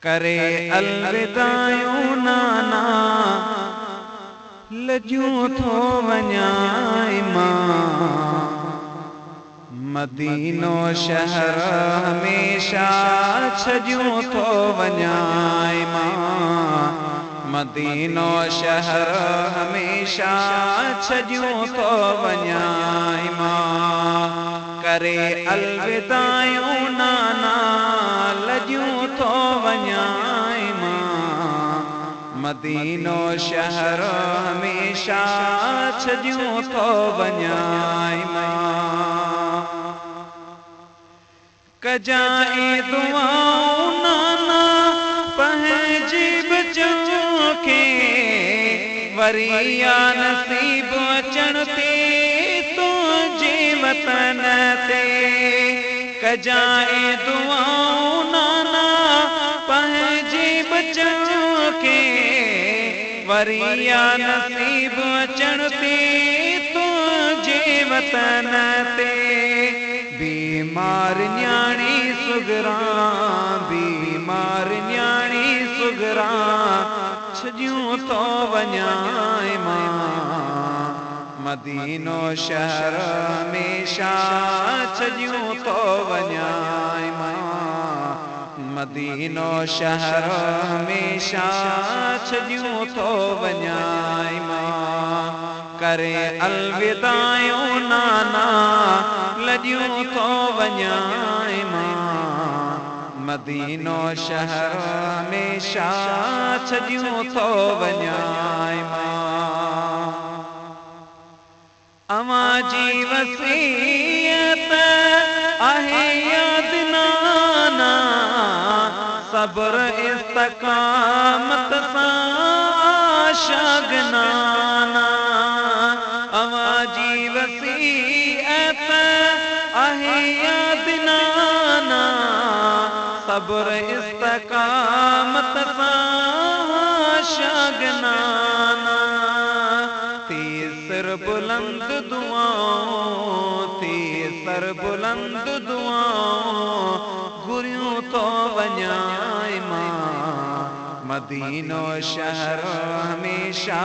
करे अलविदायूं नाना लजूं थो वञाई मां मदीनो शहर हमेशा छजूं थो वञाई मां मदीनो शहर हमेशा छजूं थो वञाई मां करे अलविदायूं नाना लजूं थो वञाई मां मदीनो शहर हमेशा छजूं थो वञाई मां कजाए दुआऊं नाना पंहिंजी बच्चों के वरी या नसीब अचण ते तुझे वतन ते कजाए दुआऊं नाना पंहिंजी बच्चों के वरी या नसीब अचण ते तुझे वतन ते बीमार न्याणी सुगरा बीमार न्याणी सुगरा छजूं थो वञाई मां मदीनो शहर हमेशा छजूं थो वञाई मां मदीनो शहर हमेशा छजूं थो वञाई मां करे अलविदायूं नाना लजूं थो वञाई मां मदीनो शहर हमेशा छजूं थो वञाई मां अवां जी वसीयत आहे याद नाना सब्र इस्तकामत सां शागनाना अवां जी वसीयत आहे याद नाना सब्र इस्तकामत सां शागनाना थी सिर बुलंद दुआऊं थी सर बुलंद दुआऊं घुरियूं थो वञाई मां मदीनो शहर हमेशा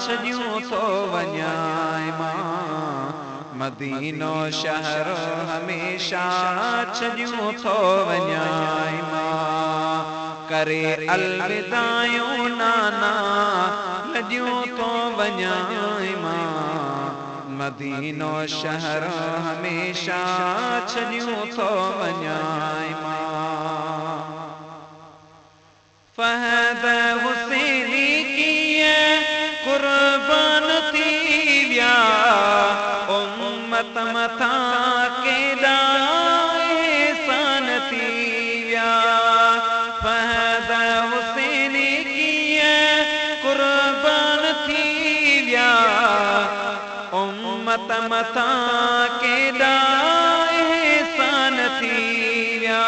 छजूं थो वञाई मां मदीनो शहर हमेशा छजूं थो वञाई मां करे अलविदायूं नाना लजूं थो वञाई मां मदीनो शहर हमेशा छजूं थो वञाई मां फहद हुसैनी कीअं कुर्बान थी विया उम्मत मथां केॾा एहसान थी विया फहद हुसैनी कीअं कुर्बान थी विया उम्मत मथां केॾा एहसान थी विया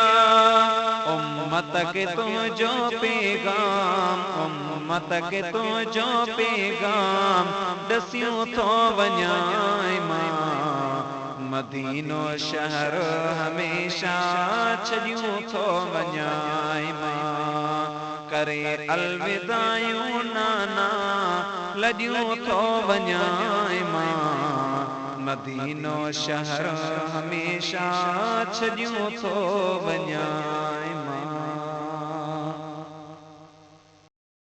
उम्मत के तुझो पैगाम उम्मत के तुझो पैगाम दसियूं थो वञाई मां मदीनो शहर हमेशा छजूं थो वञाई मां करे अलविदायूं नाना लजूं थो वञाई मां मदीनो शहर हमेशा छजूं थो वञाई मां।